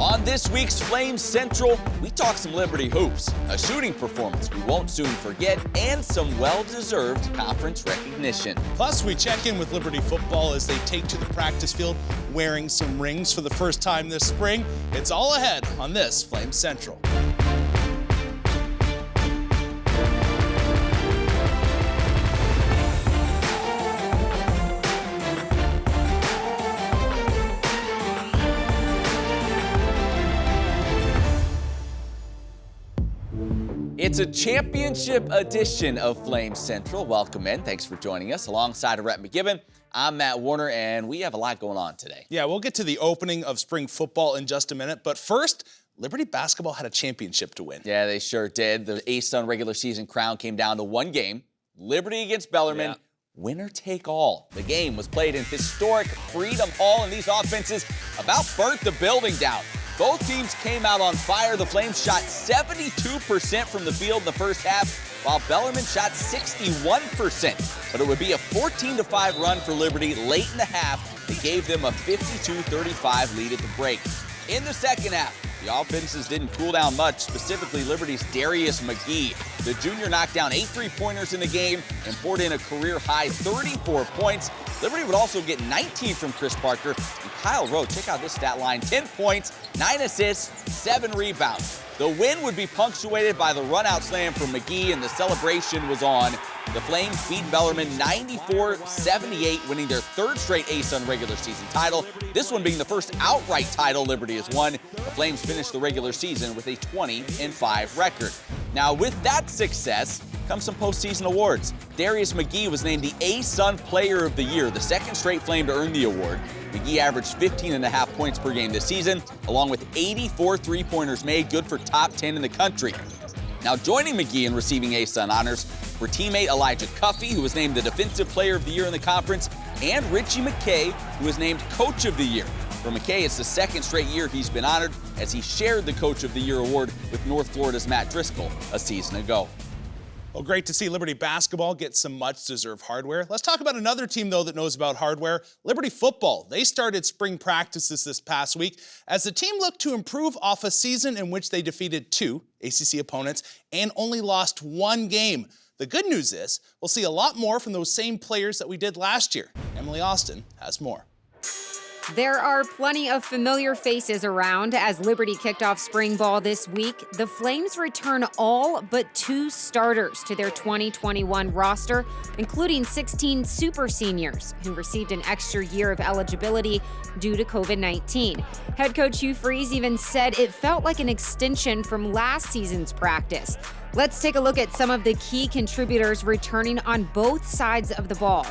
On this week's Flames Central, we talk some Liberty hoops, a shooting performance we won't soon forget, and some well-deserved conference recognition. Plus, we check in with Liberty football as they take to the practice field wearing some rings for the first time this spring. It's all ahead on this Flames Central. It's a championship edition of Flames Central. Welcome in. Thanks for joining us. Alongside Rhett McGibbon, I'm Matt Warner, and we have a lot going on today. Yeah, we'll get to the opening of spring football in just a minute. But first, Liberty basketball had a championship to win. Yeah, they sure did. The ASUN regular season crown came down to one game. Liberty against Bellarmine. Yeah. Winner take all. The game was played in historic Freedom Hall, and these offenses about burnt the building down. Both teams came out on fire. The Flames shot 72% from the field in the first half, while Bellarmine shot 61%. But it would be a 14-5 run for Liberty late in the half. It gave them a 52-35 lead at the break. In the second half, the offenses didn't cool down much, specifically Liberty's Darius McGee. The junior knocked down 8 3-pointers in the game and poured in a career-high 34 points. Liberty would also get 19 from Chris Parker. And Kyle Rowe, check out this stat line, 10 points, 9 assists, 7 rebounds. The win would be punctuated by the run-out slam from McGee, and the celebration was on. The Flames beat Bellarmine 94-78, winning their third straight ASUN regular season title. This one being the first outright title Liberty has won. The Flames finished the regular season with a 20-5 record. Now, with that success comes some postseason awards. Darius McGee was named the ASUN Player of the Year, the second straight Flame to earn the award. McGee averaged 15.5 points per game this season, along with 84 three-pointers made, good for top 10 in the country. Now, joining McGee in receiving ASUN honors were teammate Elijah Cuffey, who was named the Defensive Player of the Year in the conference, and Richie McKay, who was named Coach of the Year. For McKay, it's the second straight year he's been honored, as he shared the Coach of the Year award with North Florida's Matt Driscoll a season ago. Well, great to see Liberty basketball get some much-deserved hardware. Let's talk about another team, though, that knows about hardware, Liberty football. They started spring practices this past week as the team looked to improve off a season in which they defeated 2 ACC opponents and only lost 1 game. The good news is we'll see a lot more from those same players that we did last year. Emily Austin has more. There are plenty of familiar faces around as Liberty kicked off spring ball this week. The Flames return all but 2 starters to their 2021 roster, including 16 super seniors who received an extra year of eligibility due to COVID-19. Head coach Hugh Freeze even said it felt like an extension from last season's practice. Let's take a look at some of the key contributors returning on both sides of the ball.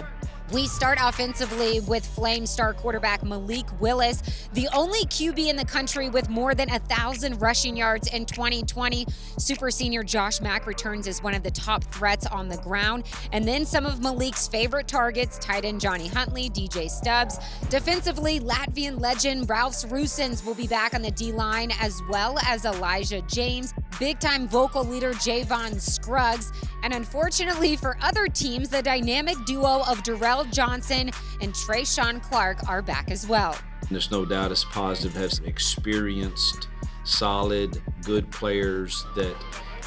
We start offensively with Flame star quarterback Malik Willis, the only QB in the country with more than 1,000 rushing yards in 2020. Super senior Josh Mack returns as one of the top threats on the ground. And then some of Malik's favorite targets, tight end Johnny Huntley, DJ Stubbs. Defensively, Latvian legend Ralph Rusins will be back on the D-line, as well as Elijah James, big-time vocal leader Javon Scruggs. And unfortunately for other teams, the dynamic duo of Darrell Johnson and Trayshawn Clark are back as well. There's no doubt it's positive, has experienced, solid, good players that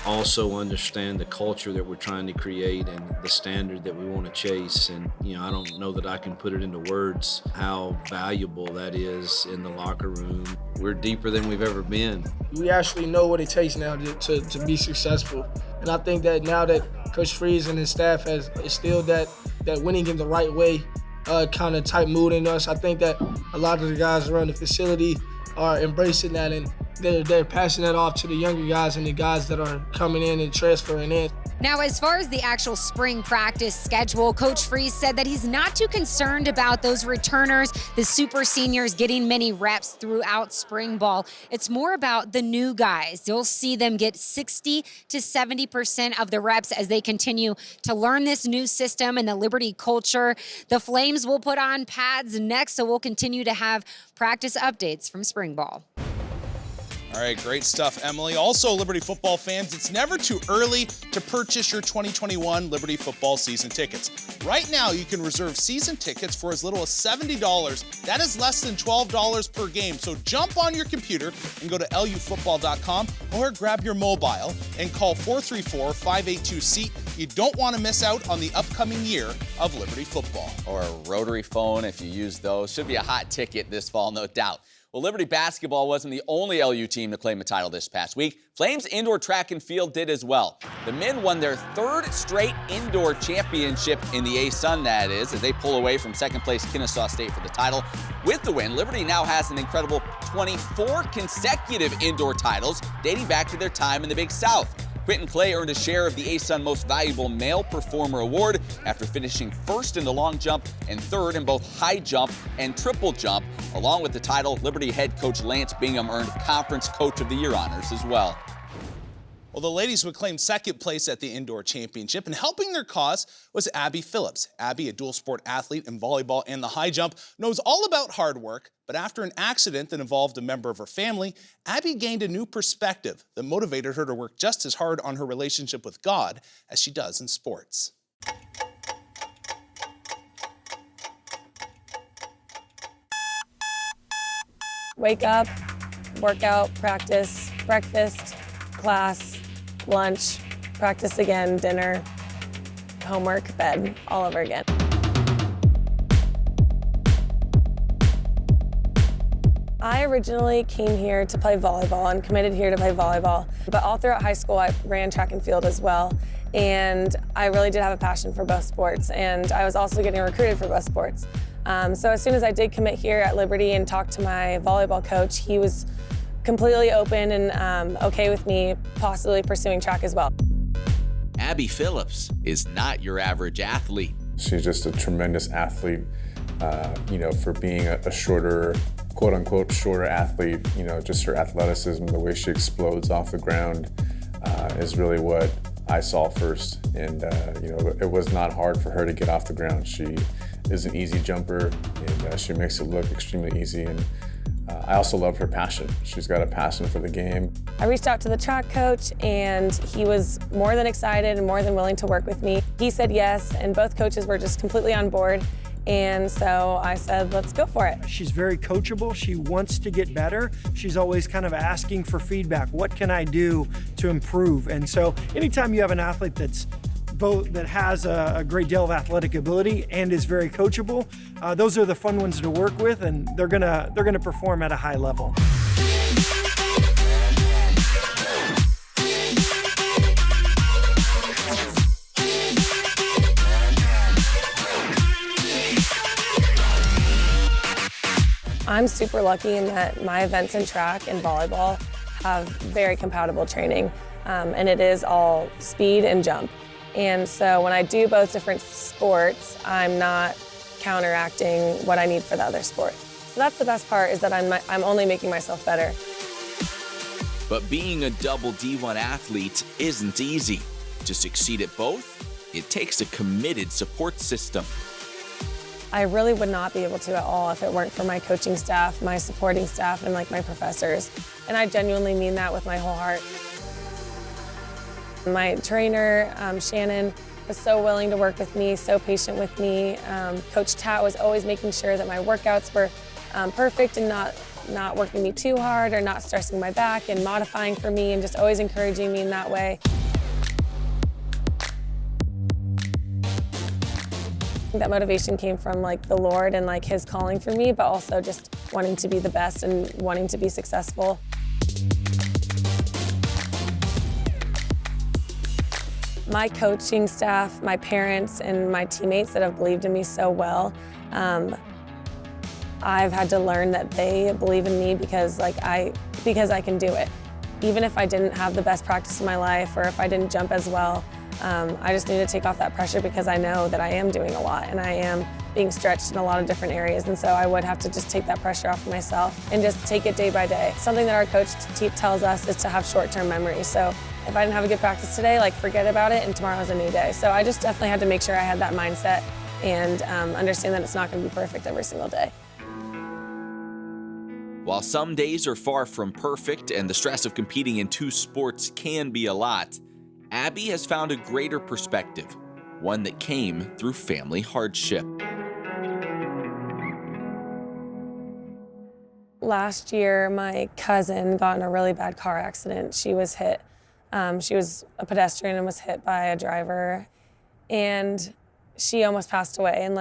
also understand the culture that we're trying to create and the standard that we want to chase. And, I don't know that I can put it into words how valuable that is in the locker room. We're deeper than we've ever been. We actually know what it takes now to be successful. And I think that now that Coach Freeze and his staff has instilled that winning in the right way kind of type mood in us, I think that a lot of the guys around the facility are embracing that, and they're passing that off to the younger guys and the guys that are coming in and transferring in. Now, as far as the actual spring practice schedule, Coach Freeze said that he's not too concerned about those returners, the super seniors getting many reps throughout spring ball. It's more about the new guys. You'll see them get 60 to 70% of the reps as they continue to learn this new system and the Liberty culture. The Flames will put on pads next, so we'll continue to have practice updates from spring ball. All right, great stuff, Emily. Also, Liberty football fans, it's never too early to purchase your 2021 Liberty football season tickets. Right now, you can reserve season tickets for as little as $70. That is less than $12 per game. So jump on your computer and go to lufootball.com or grab your mobile and call 434-582-SEAT. You don't want to miss out on the upcoming year of Liberty football. Or a rotary phone if you use those. Should be a hot ticket this fall, no doubt. Well, Liberty basketball wasn't the only LU team to claim a title this past week. Flames indoor track and field did as well. The men won their third straight indoor championship in the ASUN, that is, as they pull away from second-place Kennesaw State for the title. With the win, Liberty now has an incredible 24 consecutive indoor titles dating back to their time in the Big South. Quentin Clay earned a share of the ASUN Most Valuable Male Performer Award after finishing first in the long jump and third in both high jump and triple jump. Along with the title, Liberty head coach Lance Bingham earned Conference Coach of the Year honors as well. Well, the ladies would claim second place at the indoor championship, and helping their cause was Abby Phillips. Abby, a dual sport athlete in volleyball and the high jump, knows all about hard work, but after an accident that involved a member of her family, Abby gained a new perspective that motivated her to work just as hard on her relationship with God as she does in sports. Wake up, workout, practice, breakfast, class, lunch, practice again, dinner, homework, bed, all over again. I originally came here to play volleyball and committed here to play volleyball, but all throughout high school I ran track and field as well, and I really did have a passion for both sports, and I was also getting recruited for both sports. So as soon as I did commit here at Liberty and talked to my volleyball coach, he was completely open and okay with me possibly pursuing track as well. Abby Phillips is not your average athlete. She's just a tremendous athlete, for being a shorter, quote unquote, shorter athlete. Just her athleticism, the way she explodes off the ground is really what I saw first. And, it was not hard for her to get off the ground. She is an easy jumper, and she makes it look extremely easy. And I also love her passion. She's got a passion for the game. I reached out to the track coach, and he was more than excited and more than willing to work with me. He said yes, and both coaches were just completely on board. And so I said, let's go for it. She's very coachable. She wants to get better. She's always kind of asking for feedback. What can I do to improve? And so anytime you have an athlete that has a great deal of athletic ability and is very coachable, those are the fun ones to work with, and they're gonna perform at a high level. I'm super lucky in that my events in track and volleyball have very compatible training, and it is all speed and jump. And so when I do both different sports, I'm not counteracting what I need for the other sport. So that's the best part, is that I'm only making myself better. But being a double D1 athlete isn't easy. To succeed at both, it takes a committed support system. I really would not be able to at all if it weren't for my coaching staff, my supporting staff, and my professors. And I genuinely mean that with my whole heart. My trainer, Shannon, was so willing to work with me, so patient with me. Coach Tat was always making sure that my workouts were perfect and not working me too hard or not stressing my back and modifying for me and just always encouraging me in that way. That motivation came from the Lord and His calling for me, but also just wanting to be the best and wanting to be successful. My coaching staff, my parents, and my teammates that have believed in me so well, I've had to learn that they believe in me because I can do it. Even if I didn't have the best practice in my life or if I didn't jump as well, I just need to take off that pressure because I know that I am doing a lot and I am being stretched in a lot of different areas, and so I would have to just take that pressure off of myself and just take it day by day. Something that our coach tells us is to have short-term memory. So if I didn't have a good practice today, forget about it, and tomorrow's a new day. So I just definitely had to make sure I had that mindset and understand that it's not going to be perfect every single day. While some days are far from perfect and the stress of competing in two sports can be a lot, Abby has found a greater perspective, one that came through family hardship. Last year, my cousin got in a really bad car accident. She was hit. She was a pedestrian and was hit by a driver, and she almost passed away. And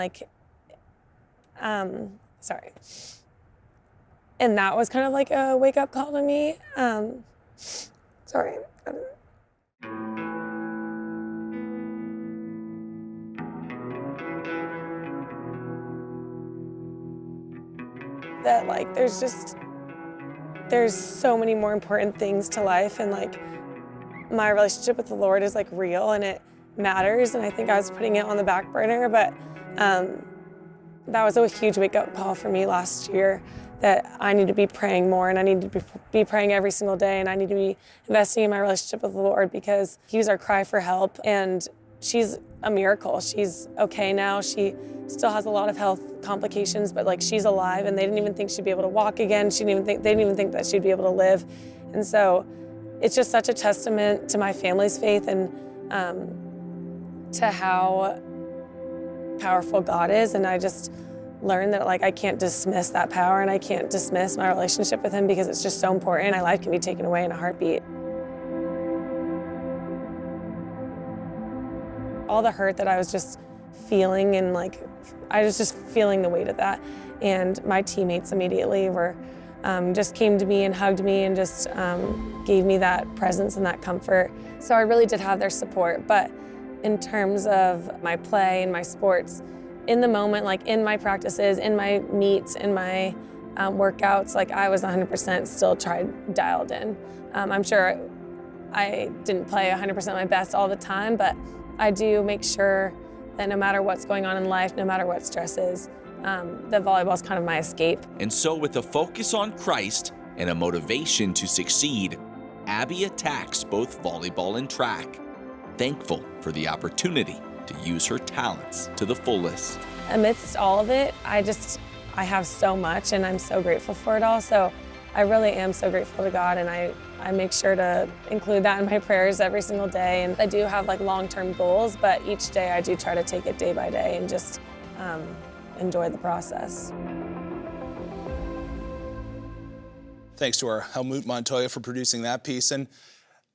and that was kind of like a wake-up call to me. That there's so many more important things to life, and my relationship with the Lord is real and it matters, and I think I was putting it on the back burner, but that was a huge wake-up call for me last year, that I need to be praying more, and I need to be praying every single day, and I need to be investing in my relationship with the Lord, because He was our cry for help. And she's a miracle. She's okay now. She still has a lot of health complications, but she's alive, and they didn't even think she'd be able to walk again. They didn't even think that she'd be able to live. And so it's just such a testament to my family's faith and to how powerful God is. And I just learned that I can't dismiss that power, and I can't dismiss my relationship with Him, because it's just so important. My life can be taken away in a heartbeat. All the hurt that I was just feeling, and I was just feeling the weight of that. And my teammates immediately just came to me and hugged me and just gave me that presence and that comfort. So I really did have their support. But in terms of my play and my sports, in the moment, in my practices, in my meets, in my workouts, I was 100% still dialed in. I'm sure I didn't play 100% my best all the time, but I do make sure that no matter what's going on in life, no matter what stress is, that volleyball is kind of my escape. And so with a focus on Christ and a motivation to succeed, Abby attacks both volleyball and track, thankful for the opportunity to use her talents to the fullest. Amidst all of it, I have so much, and I'm so grateful for it all. So I really am so grateful to God, and I make sure to include that in my prayers every single day. And I do have long-term goals, but each day I do try to take it day by day and just enjoy the process. Thanks to our Helmut Montoya for producing that piece. And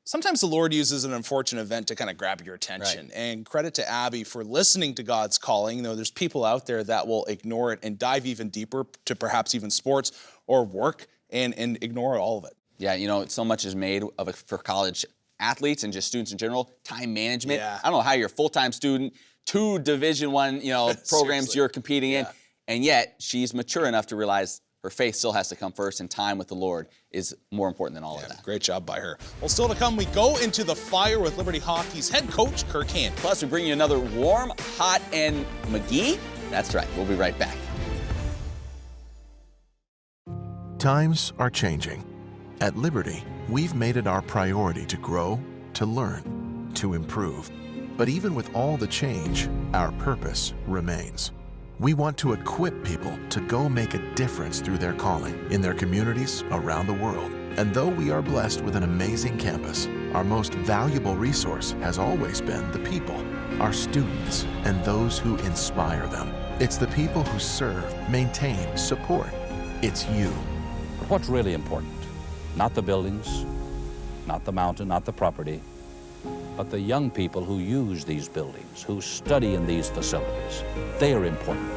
sometimes the Lord uses an unfortunate event to kind of grab your attention. Right. And credit to Abby for listening to God's calling. There's people out there that will ignore it and dive even deeper to perhaps even sports or work and ignore all of it. Yeah, so much is made of it for college athletes and just students in general. Time management. Yeah. I don't know how you're a full-time student, 2 Division I, programs you're competing in, and yet she's mature enough to realize her faith still has to come first, and time with the Lord is more important than all of that. Great job by her. Well, still to come, we go into the fire with Liberty Hockey's head coach, Kirk Hand. Plus, we bring you another warm, hot, and McGee. That's right. We'll be right back. Times are changing. At Liberty, we've made it our priority to grow, to learn, to improve. But even with all the change, our purpose remains. We want to equip people to go make a difference through their calling in their communities around the world. And though we are blessed with an amazing campus, our most valuable resource has always been the people, our students, and those who inspire them. It's the people who serve, maintain, support. It's you. What's really important? Not the buildings, not the mountain, not the property, but the young people who use these buildings, who study in these facilities. They are important.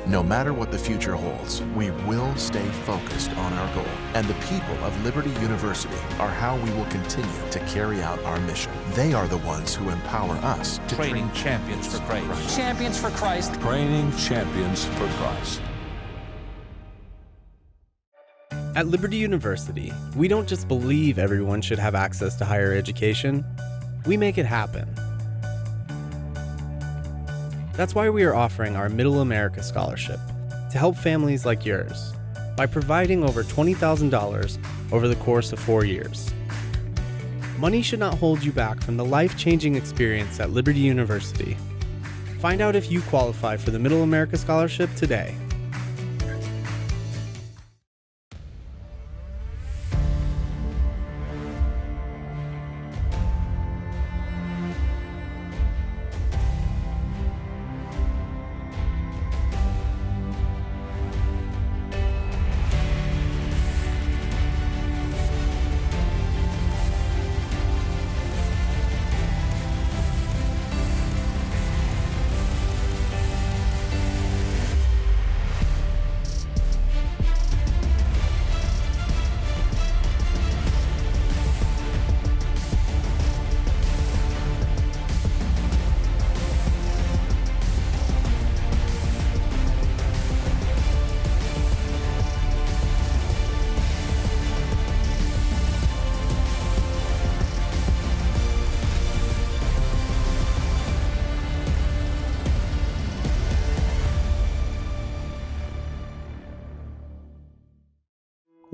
No matter what the future holds, we will stay focused on our goal. And the people of Liberty University are how we will continue to carry out our mission. They are the ones who empower us to Training champions for Christ. Champions for Christ. Training champions for Christ. At Liberty University, we don't just believe everyone should have access to higher education, we make it happen. That's why we are offering our Middle America Scholarship to help families like yours by providing over $20,000 over the course of 4 years. Money should not hold you back from the life-changing experience at Liberty University. Find out if you qualify for the Middle America Scholarship today.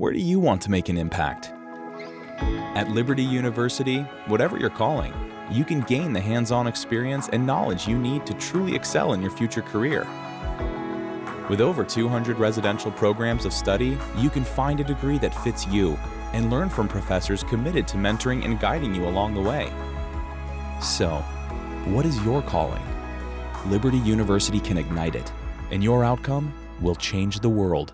Where do you want to make an impact? At Liberty University, whatever your calling, you can gain the hands-on experience and knowledge you need to truly excel in your future career. With over 200 residential programs of study, you can find a degree that fits you and learn from professors committed to mentoring and guiding you along the way. So, what is your calling? Liberty University can ignite it, and your outcome will change the world.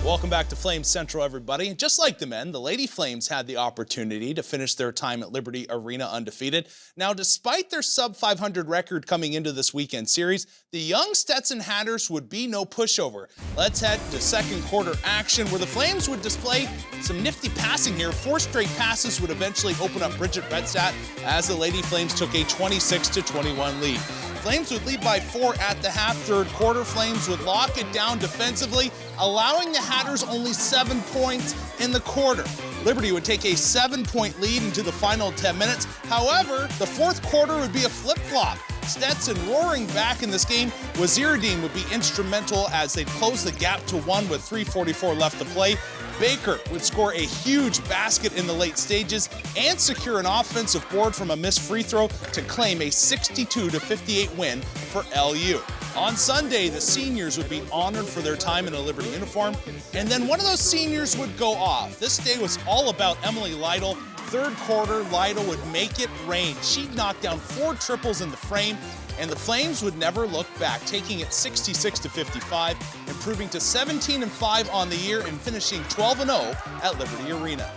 Welcome back to Flames Central, everybody. Just like the men, the Lady Flames had the opportunity to finish their time at Liberty Arena undefeated. Now, despite their sub-500 record coming into this weekend series, the young Stetson Hatters would be no pushover. Let's head to second quarter action, where the Flames would display some nifty passing here. 4 straight passes would eventually open up Bridget Redstadt as the Lady Flames took a 26-21 lead. Flames would lead by 4 at the half. Third quarter, Flames would lock it down defensively, allowing the Hatters only 7 points in the quarter. Liberty would take a 7-point lead into the final 10 minutes. However, the fourth quarter would be a flip-flop. Stetson roaring back in this game. Waziruddin would be instrumental as they'd close the gap to 1 with 3:44 left to play. Baker would score a huge basket in the late stages and secure an offensive board from a missed free throw to claim a 62-58 win for LU. On Sunday, the seniors would be honored for their time in a Liberty uniform, and then one of those seniors would go off. This day was all about Emily Lytle. Third quarter, Lytle would make it rain. She'd knock down 4 triples in the frame, and the Flames would never look back, taking it 66-55, improving to 17-5 on the year and finishing 12-0 at Liberty Arena.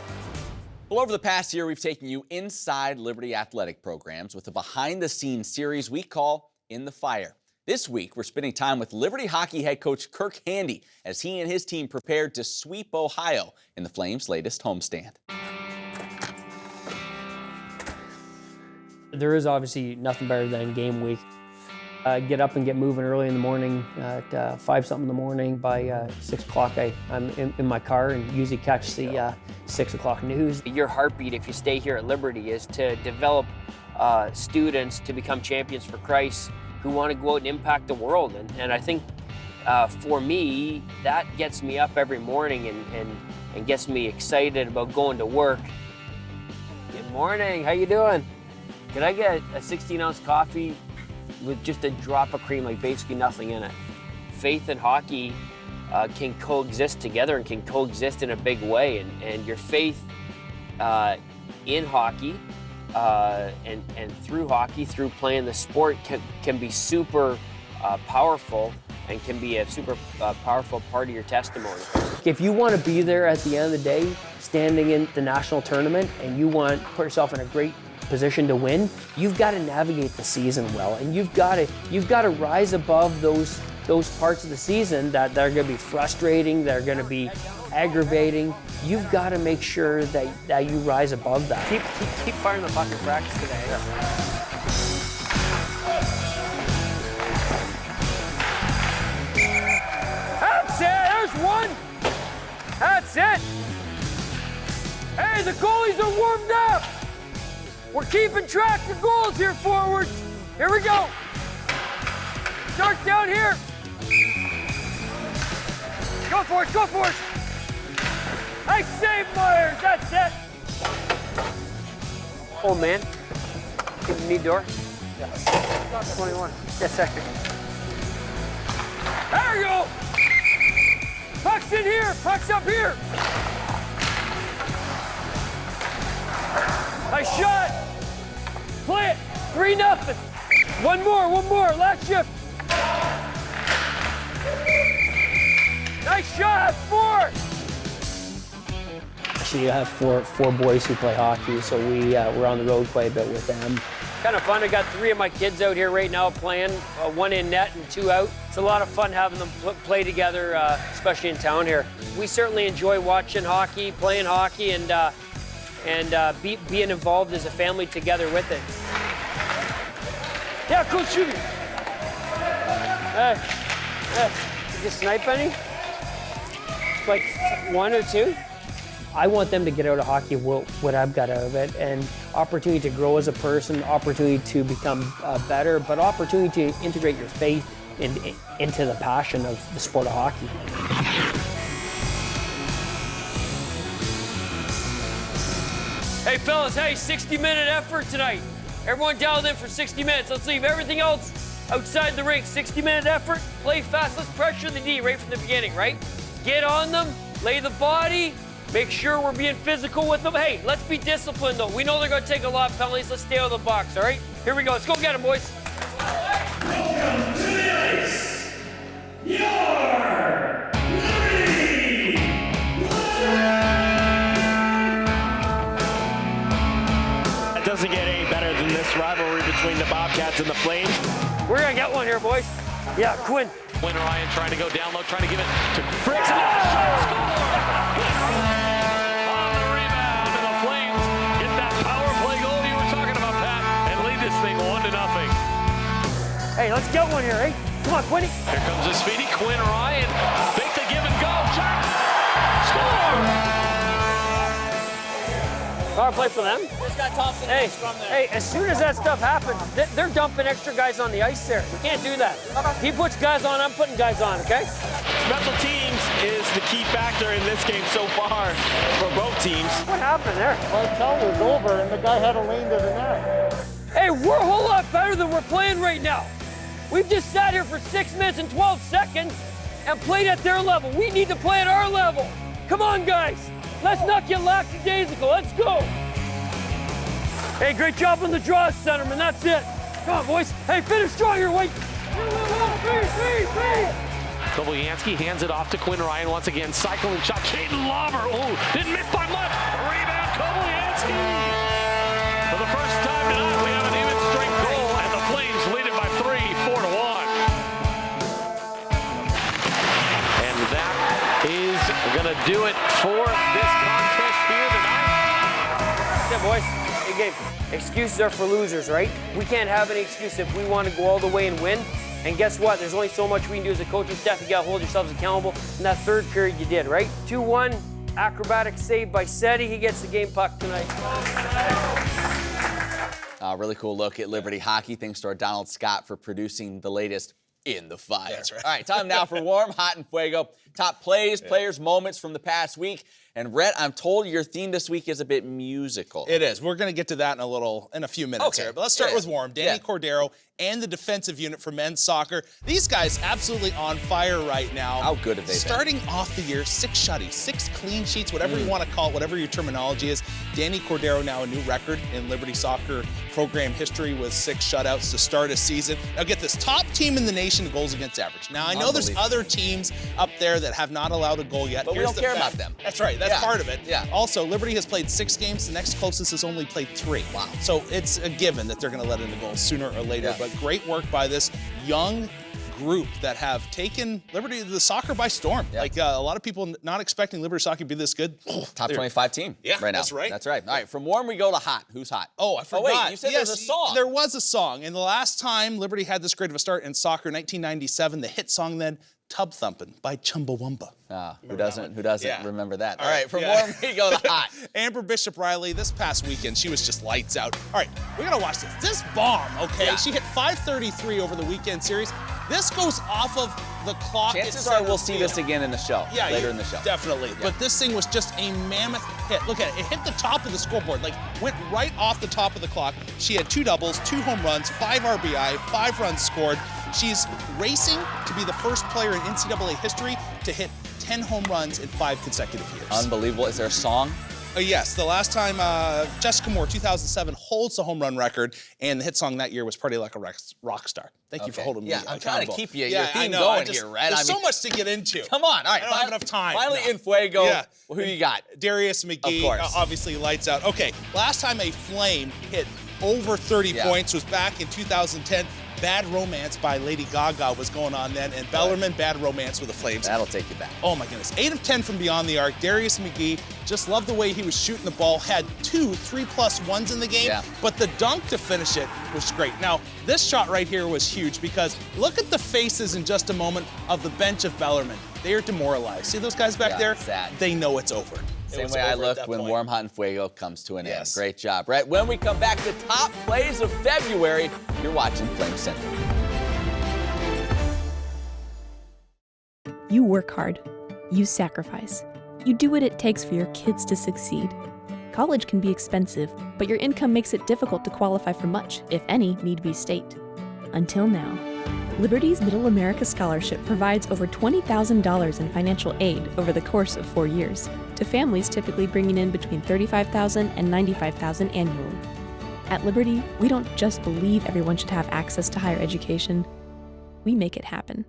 Well, over the past year, we've taken you inside Liberty athletic programs with a behind-the-scenes series we call In the Fire. This week, we're spending time with Liberty hockey head coach Kirk Handy as he and his team prepared to sweep Ohio in the Flames' latest homestand. There is obviously nothing better than game week. Get up and get moving early in the morning at 5-something in the morning. By 6 o'clock, I'm in my car and usually catch the 6 o'clock news. Your heartbeat, if you stay here at Liberty, is to develop students to become champions for Christ who want to go out and impact the world. And I think for me, that gets me up every morning and gets me excited about going to work. Good morning, how you doing? Can I get a 16-ounce coffee with just a drop of cream, like basically nothing in it? Faith and hockey can coexist together and can coexist in a big way. And your faith in hockey and through hockey, through playing the sport, can be super powerful and can be a super powerful part of your testimony. If you want to be there at the end of the day, standing in the national tournament, and you want to put yourself in a great position to win, you've got to navigate the season well, and you've got to rise above those parts of the season that are going to be frustrating, that are going to be aggravating. You've got to make sure that you rise above that. Keep firing the puck in practice today. That's it. There's one. That's it. Hey, the goalies are warmed up. We're keeping track of goals here, forwards. Here we go. Start down here. Go for it, go for it. Nice save, Myers. That's it. Oh, man. You need door? Yes. 21. Yes, sir. There you go. Puck's in here. Puck's up here. Nice shot. Play it. 3-0. One more. Last shift. Nice shot. 4. Actually, I have four boys who play hockey, so we're on the road quite a bit with them. Kind of fun. I got 3 of my kids out here right now playing, 1 in net and 2 out. It's a lot of fun having them play together, especially in town here. We certainly enjoy watching hockey, playing hockey, and being involved as a family together with it. Yeah, cool shooting. Did you snipe any? Like 1 or 2? I want them to get out of hockey what I've got out of it, and opportunity to grow as a person, opportunity to become better, but opportunity to integrate your faith into the passion of the sport of hockey. Hey fellas, hey, 60-minute effort tonight. Everyone dialed in for 60 minutes. Let's leave everything else outside the rink. 60-minute effort, play fast. Let's pressure the D right from the beginning, right? Get on them, lay the body, make sure we're being physical with them. Hey, let's be disciplined though. We know they're gonna take a lot of penalties. Let's stay out of the box, all right? Here we go, let's go get them, boys. Welcome to the ice, your Liberty! It doesn't get any better than this rivalry between the Bobcats and the Flames. We're gonna get one here, boys. Yeah, Quinn. Quinn Ryan trying to go down low, trying to give it to Fricks. On the rebound, and the Flames get that power play goal you were talking about, Pat, and lead this thing 1-0. Hey, let's get one here, eh? Come on, Quinny. Here comes the speedy Quinn Ryan. Fake the give and go. Jack. Score! Power play for them. Hey, as soon as that stuff happens, they're dumping extra guys on the ice there. We can't do that. If he puts guys on, I'm putting guys on, okay? Special teams is the key factor in this game so far for both teams. What happened there? Well, the tell was over, and the guy had a lane to the net. Hey, we're a whole lot better than we're playing right now. We've just sat here for 6 minutes and 12 seconds and played at their level. We need to play at our level. Come on, guys. Let's not get lackadaisical. Let's go. Hey, great job on the draws, centerman. That's it. Come on, boys. Hey, finish strong here, Wait. Kovalyansky hands it off to Quinn Ryan once again. Cycling shot. Caden Lauber. Oh, didn't miss by much. Rebound, Kovalyansky. For the first time tonight, we have an even strength goal, and the Flames lead it by 3, 4-1. And that is going to do it for this contest here tonight. Yeah, boys. Hey, Gabe, excuses are for losers, right? We can't have any excuse if we want to go all the way and win. And guess what? There's only so much we can do as a coaching staff. You got to hold yourselves accountable. In that third period, you did, right? 2-1, acrobatic save by Seti. He gets the game puck tonight. Really cool look at Liberty hockey. Thanks to our Donald Scott for producing the latest in the fire. That's right. All right, time now for Warm, Hot, and Fuego. Top plays, players, moments from the past week. And Rhett, I'm told your theme this week is a bit musical. It is. We're going to get to that in a few minutes here. But let's start with Warm. Danny Cordero and the defensive unit for men's soccer. These guys absolutely on fire right now. How good have they been? Starting off the year, 6 shutties, 6 clean sheets, whatever you want to call it, whatever your terminology is. Danny Cordero now a new record in Liberty Soccer program history with 6 shutouts to start a season. Now get this, top team in the nation in goals against average. Now I know there's other teams up there that have not allowed a goal yet. But we don't care about them. That's right. That's part of it. Yeah. Also, Liberty has played 6 games. The next closest has only played 3. Wow. So it's a given that they're going to let in the goals sooner or later. But great work by this young group that have taken Liberty the soccer by storm. Like a lot of people not expecting Liberty soccer to be this good. Top 25 team right now. That's right. That's right. All right, from Warm we go to Hot. Who's hot? Oh, I forgot. Oh, wait, you said there was a song. There was a song. And the last time Liberty had this great of a start in soccer, 1997, the hit song then, Tub Thumpin' by Chumbawamba. Who doesn't remember that? All All right, from Warm we go to Hot. Amber Bishop Riley, this past weekend, she was just lights out. All right, we gotta watch this. This bomb, okay? She hit .533 over the weekend series. This goes off of the clock. Chances are we'll see this again in the show, later in the show. Definitely. But this thing was just a mammoth hit. Look at it. It hit the top of the scoreboard, like went right off the top of the clock. She had 2 doubles, 2 home runs, 5 RBI, 5 runs scored. She's racing to be the first player in NCAA history to hit 10 home runs in 5 consecutive years. Unbelievable. Is there a song? Yes, the last time Jessica Moore, 2007, holds the home run record, and the hit song that year was Party Like a Rock Star. Thank you for holding me I'm trying to keep your I theme know, going here, Red. There's so much to get into. Come on. All right. I don't have enough time. Finally in Fuego. Who you got? Darius McGee, of course. Obviously lights out. Okay, last time a Flame hit over 30 points was back in 2010. Bad Romance by Lady Gaga was going on then, and Bellarmine, Bad Romance with the Flames. That'll take you back. Oh my goodness. 8 of 10 from beyond the arc. Darius McGee, just loved the way he was shooting the ball, had 2 3+1s in the game, but the dunk to finish it was great. Now, this shot right here was huge because look at the faces in just a moment of the bench of Bellarmine. They are demoralized. See those guys back there? Sad. They know it's over. Same way I look when Warm, Hot, and Fuego comes to an end. Great job. Right, when we come back to top plays of February, you're watching Flame Central. You work hard. You sacrifice. You do what it takes for your kids to succeed. College can be expensive, but your income makes it difficult to qualify for much, if any, need be state. Until now. Liberty's Middle America Scholarship provides over $20,000 in financial aid over the course of 4 years, to families typically bringing in between $35,000 and $95,000 annually. At Liberty, we don't just believe everyone should have access to higher education, we make it happen.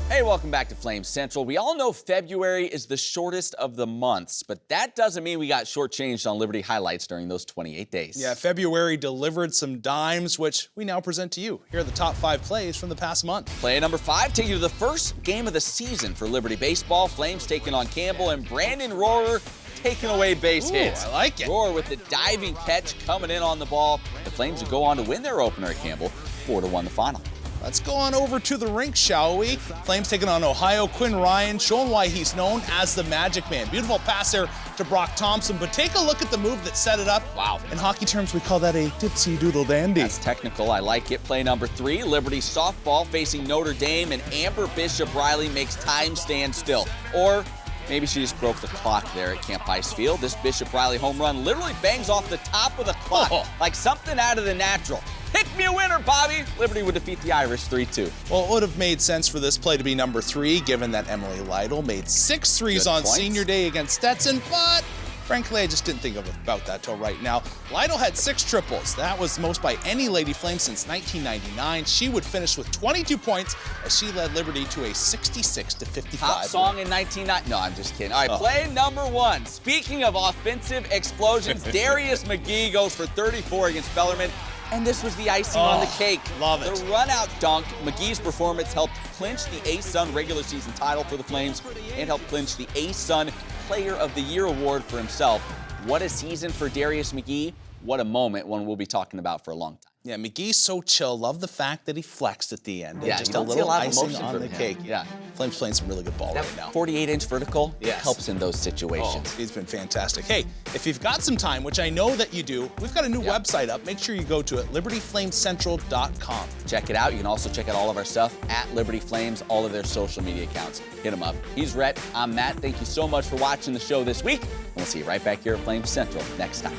Hey, welcome back to Flames Central. We all know February is the shortest of the months, but that doesn't mean we got shortchanged on Liberty highlights during those 28 days. Yeah, February delivered some dimes, which we now present to you. Here are the top 5 plays from the past month. Play number 5 take you to the first game of the season for Liberty baseball. Flames taking on Campbell and Brandon Rohrer taking away base hits. I like it. Rohrer with the diving catch coming in on the ball. The Flames would go on to win their opener at Campbell, 4-1 the final. Let's go on over to the rink, shall we? Flames taking on Ohio. Quinn Ryan showing why he's known as the Magic Man. Beautiful pass there to Brock Thompson, but take a look at the move that set it up. Wow. In hockey terms, we call that a dipsy doodle dandy. That's technical. I like it. Play number 3, Liberty softball facing Notre Dame, and Amber Bishop Riley makes time stand still. Or maybe she just broke the clock there at Camp Ice Field. This Bishop Riley home run literally bangs off the top of the clock like something out of the natural. Pick me a winner, Bobby. Liberty would defeat the Irish 3-2. Well, it would have made sense for this play to be number 3, given that Emily Lytle made 6 threes on senior day against Stetson, but frankly, I just didn't think about that till right now. Lytle had 6 triples. That was the most by any Lady Flame since 1999. She would finish with 22 points as she led Liberty to a 66-55 Top song in 1990. No, I'm just kidding. All right, play number 1. Speaking of offensive explosions, Darius McGee goes for 34 against Bellarmine. And this was the icing on the cake. Love it. The run-out dunk. McGee's performance helped clinch the ASUN regular season title for the Flames and helped clinch the ASUN Player of the Year award for himself. What a season for Darius McGee. What a moment, one we'll be talking about for a long time. Yeah, McGee's so chill. Love the fact that he flexed at the end. Yeah, just you don't a little see a lot of icing emotion on from the him. cake. Yeah. Flames playing some really good ball right now. 48-inch vertical helps in those Oh, situations. he's been fantastic. Hey, if you've got some time, which I know that you do, we've got a new website up. Make sure you go to it, libertyflamecentral.com. Check it out. You can also check out all of our stuff at Liberty Flames, all of their social media accounts. Hit them up. He's Rhett. I'm Matt. Thank you so much for watching the show this week. And we'll see you right back here at Flames Central next time.